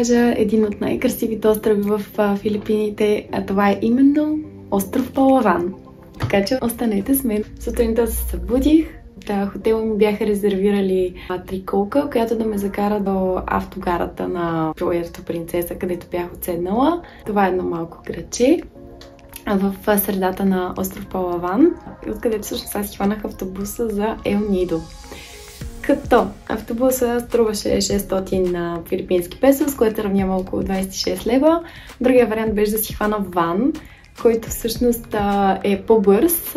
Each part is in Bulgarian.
покажа един от най-красивите острови в Филипините, а това е именно остров Палаван. Така че останете с мен. Сутринта се събудих. Хотела ми бяха резервирали триколка, която да ме закара до автогарата на Пуерто Принцеса, където бях отседнала. Това е едно малко градче в средата на остров Палаван, откъдето всъщност аз хванах автобуса за Ел Нидо. Като автобуса струваше 600 филипински песо, с което равнява около 26 лева. Другия вариант беше да си хвана ван, който всъщност е по-бърз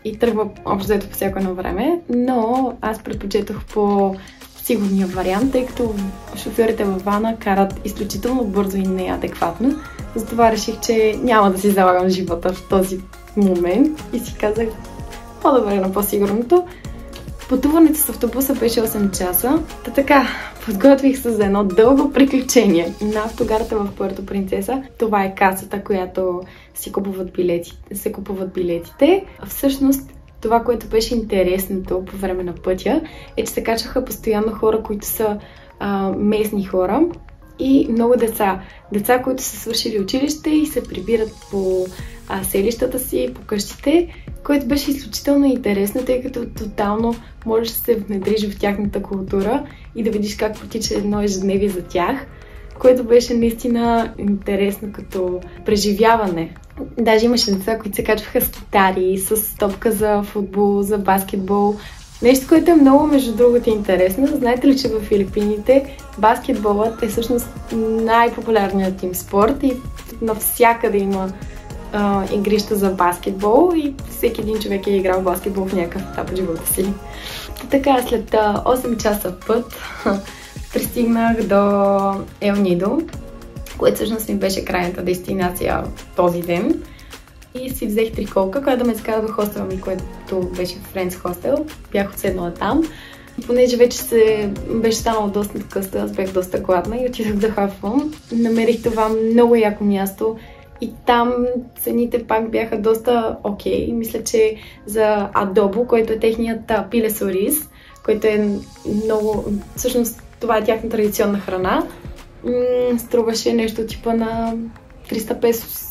и тръгва общо взето по всяко едно време, но аз предпочетох по сигурния вариант, тъй като шофьорите във вана карат изключително бързо и неадекватно. Затова реших, че няма да си залагам живота в този момент и си казах по-добре на по-сигурното. Пътуването с автобуса беше 8 часа. Така, подготвих се за едно дълго приключение. На автогарата в Пуерто Принцеса, това е касата, която се купуват билетите. Всъщност, това, което беше интересното по време на пътя, е, че се качваха постоянно хора, които са местни хора и много деца. Деца, които са свършили училище и се прибират по селищата си, по къщите, което беше изключително интересно, тъй като тотално можеш да се внедриш в тяхната култура и да видиш как протича едно ежедневие за тях, което беше наистина интересно като преживяване. Даже имаше деца, които се качваха с китари, с топка за футбол, за баскетбол. Нещо, което е много, между другото, интересно. Знаете ли, че в Филипините баскетболът е всъщност най-популярният им спорт и навсякъде има игрища за баскетбол и всеки един човек е играл баскетбол в някакъв етап от живота си. Така, след 8 часа път пристигнах до Ел Нидо, което всъщност ми беше крайната дестинация този ден. И си взех триколка, която да ме закара до хостела ми, което беше Friends Hostel. Бях отседнала там. Понеже вече беше станало доста късно, аз бях доста гладна и отидох да хапвам. Намерих това много яко място и там цените пак бяха доста окей. Мисля, че за адобо, който е техният пиле с ориз, който е много... Всъщност това е тяхна традиционна храна. Струваше нещо типа на 300 песос.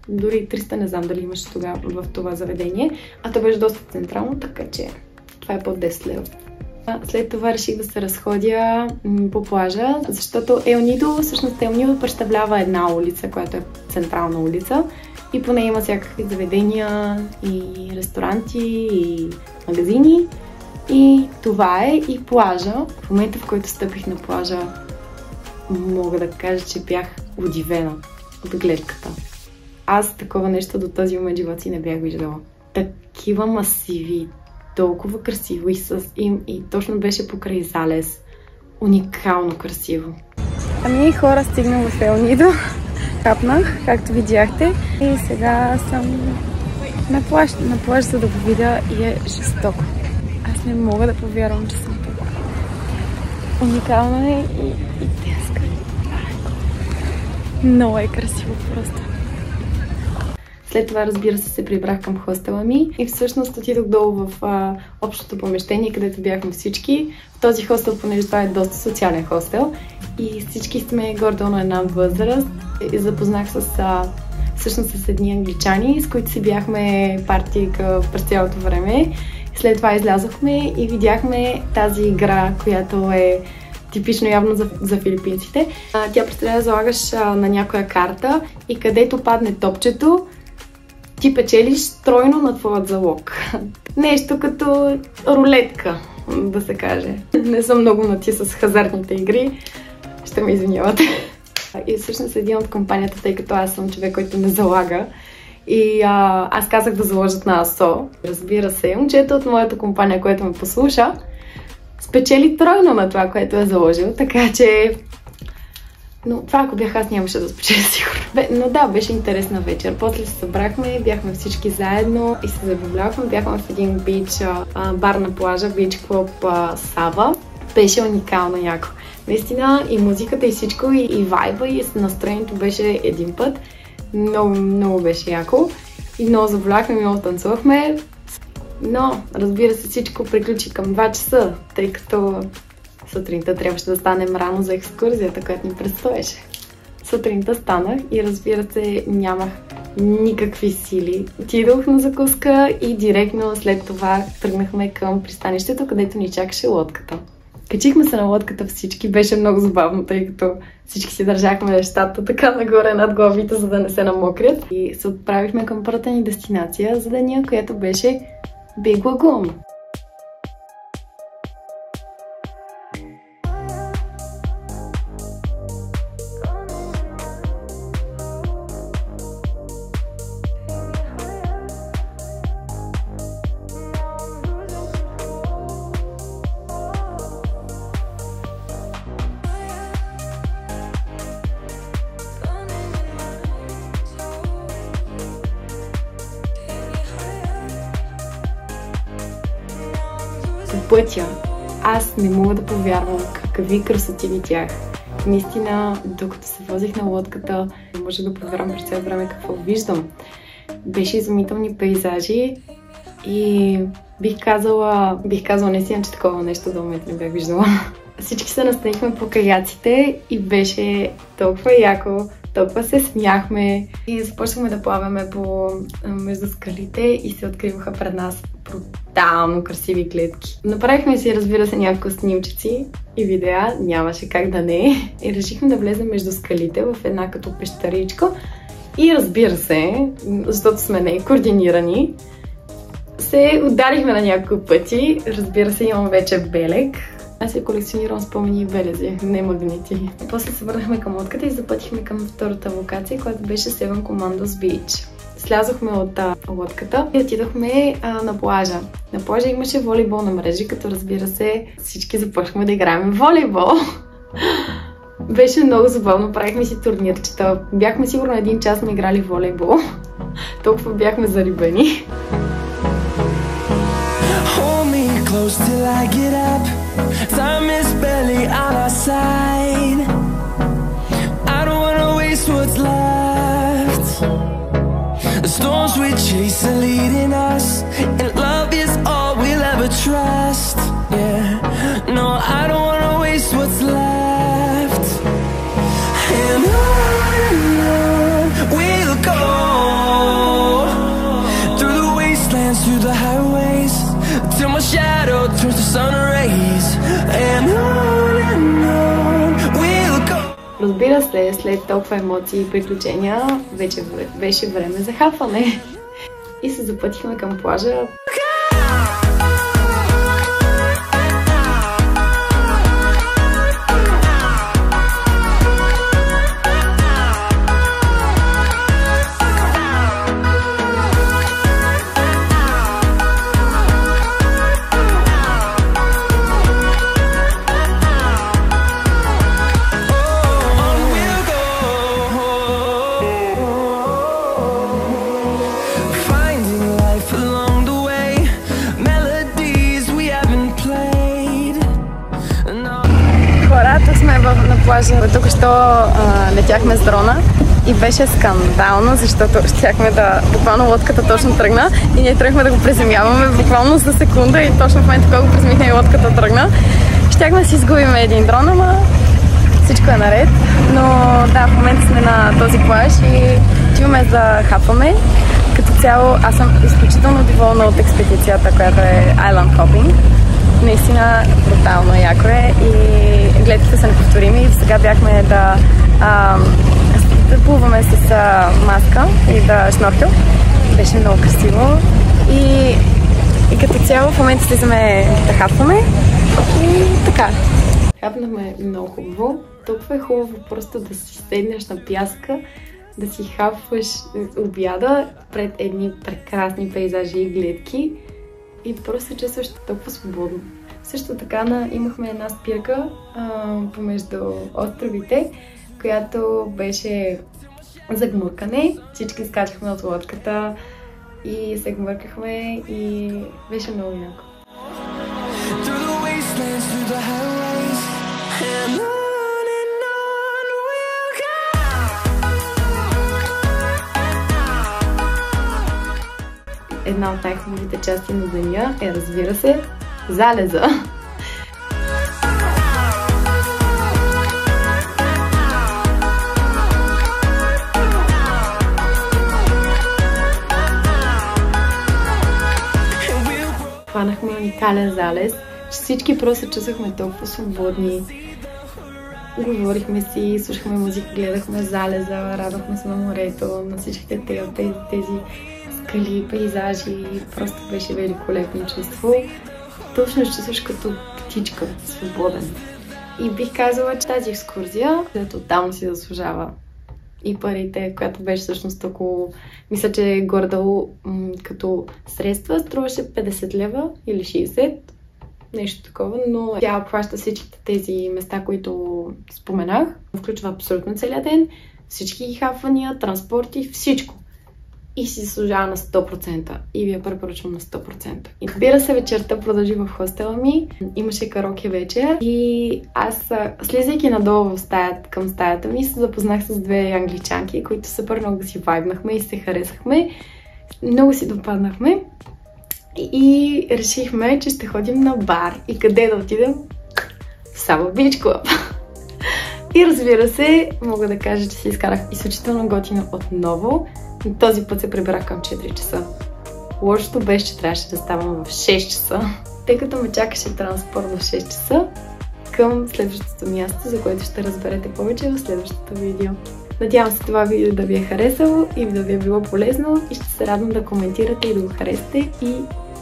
Дори 300 не знам дали имаше тогава в това заведение. А то беше доста централно, така че това е под 10 лева. След това реших да се разходя по плажа, защото Ел Нидо, всъщност Ел Нидо представлява една улица, която е централна улица и по нея има всякакви заведения и ресторанти и магазини. И това е и плажа. В момента, в който стъпих на плажа, мога да кажа, че бях удивена от гледката. Аз такова нещо до този момент живота си не бях виждала. Такива масиви, толкова красиво и точно беше покрай залез. Уникално красиво. Ами хора, стигнах в Ел Нидо. Капнах, както видяхте. И сега съм на плаж, за да го видя и е жестоко. Аз не мога да повярвам, че съм тук. Уникално е и тежко. Много е красиво просто. След това, разбира се прибрах към хостела ми и всъщност отидох долу в общото помещение, където бяхме всички. В този хостел, понеже това е доста социален хостел и всички сме горе-долу на една възраст. И запознах всъщност с едни англичани, с които си бяхме партийка през цялото време. След това излязохме и видяхме тази игра, която е типично явно за филипинците. Тя представлява да залагаш на някоя карта и където падне топчето, ти печелиш тройно на твоят залог. Нещо като рулетка, да се каже. Не съм много нати с хазартните игри, ще ме извинявате. И всъщност един от компанията, тъй като аз съм човек, който не залага, и аз казах да заложат на АСО. Разбира се, момчето от моята компания, което ме послуша, спечели тройно на това, което е заложил, така че... Но това, ако бях аз, нямаше да спечеля сигурно. Но да, беше интересна вечер. После се събрахме, бяхме всички заедно и се забавлявахме. Бяхме в един бар на плажа, бич клуб Сава. Беше уникално яко. Наистина и музиката и всичко, и вайба, и настроението беше един път. Много, много беше яко. И много забавлявахме, много танцувахме. Но, разбира се, всичко приключи към 2 часа, тъй като Сутринта трябваше да станем рано за екскурзията, която ни предстоеше. Сутринта станах и разбира се, нямах никакви сили. Отидох на закуска и директно след това тръгнахме към пристанището, където ни чакаше лодката. Качихме се на лодката всички, беше много забавно, тъй като всички си държахме нещата така нагоре над главите, за да не се намокрят. И се отправихме към първата ни дестинация за деня, която беше Big Lagoon. Пътя. Аз не мога да повярвам какви красоти видях. Наистина, докато се возих на лодката, не може да повярвам през цялото време какво виждам. Беше изумителни пейзажи и бих казала наистина, че такова нещо до момента не бях виждала. Всички се настанихме по каяците и беше толкова яко. Толкова се смяхме и започнахме да плаваме между скалите и се откриваха пред нас брутално красиви гледки. Направихме си, разбира се, няколко снимчици и видеа, нямаше как да не. И решихме да влезем между скалите в една като пещеричка и разбира се, защото сме некоординирани, се ударихме на няколко пъти. Разбира се, имам вече белег. Аз я колекционирам спомени и белези, не магнити. После се върнахме към лодката и запътихме към втората локация, която беше Seven Commandos Beach. Слязохме от лодката и отидохме на плажа. На плажа имаше волейбол на мрежи, като разбира се всички започнахме да играем волейбол. Беше много забавно, правихме си турнирчета. Бяхме сигурно 1 час сме играли волейбол. Толкова бяхме зарибени. Close till I get up. Time is barely on our side. I don't wanna waste what's left. The storms we chase are leading us, and love is all we'll ever trust. Yeah, no, I don't wanna waste what's left. And on we'll go, through the wastelands, through the highways, till my shadow turns to sun rays. And on we'll go. Разбира се, след толкова емоции и приключения, вече беше време за хапване. И се запътихме към плажа. На плажа. Тук що летяхме с дрона и беше скандално, защото щяхме буквално лодката точно тръгна и ние тръгнахме да го приземяваме буквално за секунда и точно в момента, когато го приземихме и лодката тръгна. Щяхме да си изгубим един дрон, ама всичко е наред. Но да, в момента сме на този плаж и отиваме да хапваме. Като цяло аз съм изключително доволна от експедицията, която е Island Hopping. Наистина брутално яко е и гледките са неповторими. Сега бяхме да плуваме с маска и да шноркел. Беше много красиво и като цяло в момента слизаме да хапваме и така. Хапнахме много хубаво. Толкова е хубаво просто да си седнеш на пяска, да си хапваш обяда пред едни прекрасни пейзажи и гледки и просто чувстваш толкова свободно. Също така имахме една спирка помежду островите, която беше за гмуркане. Всички скачахме от лодката и се гмуркахме и беше много яко. Една от най-хубавите части на деня е, разбира се, залеза. хванахме уникален залез, че всички просто чувствахме толкова свободни. Говорихме си, слушахме музика, гледахме залеза, радвахме се на морето, на всичките тези скали, пейзажи. Просто беше великолепно чувство. Точно чувстваш като птичка, свободен. И бих казала, че тази екскурзия тотално си заслужава и парите, която беше всъщност около, мисля, че горе-долу като средства струваше 50 лева или 60, нещо такова, но тя обхваща всичките тези места, които споменах. Включва абсолютно целия ден, всички хапвания, транспорти, всичко. И си заслужава на 100%. И ви я препоръчвам на 100%. И разбира се, вечерта продължи в хостела ми. Имаше караоке вечер. И аз, слизайки надолу към стаята ми, се запознах с две англичанки, които супер много си вайбнахме и се харесахме. Много си допаднахме. И решихме, че ще ходим на бар. И къде да отидем? В Saba Beach Club. И разбира се, мога да кажа, че се изкарах изключително готино отново. Но този път се прибрах към 4 часа. Лошото беше, че трябваше да ставам в 6 часа, тъй като ме чакаше транспорт в 6 часа към следващото място, за което ще разберете повече в следващото видео. Надявам се това видео да ви е харесало и да ви е било полезно и ще се радвам да коментирате и да го харесате и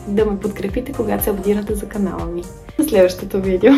да ме подкрепите, когато се абонирате за канала ми. На следващото видео!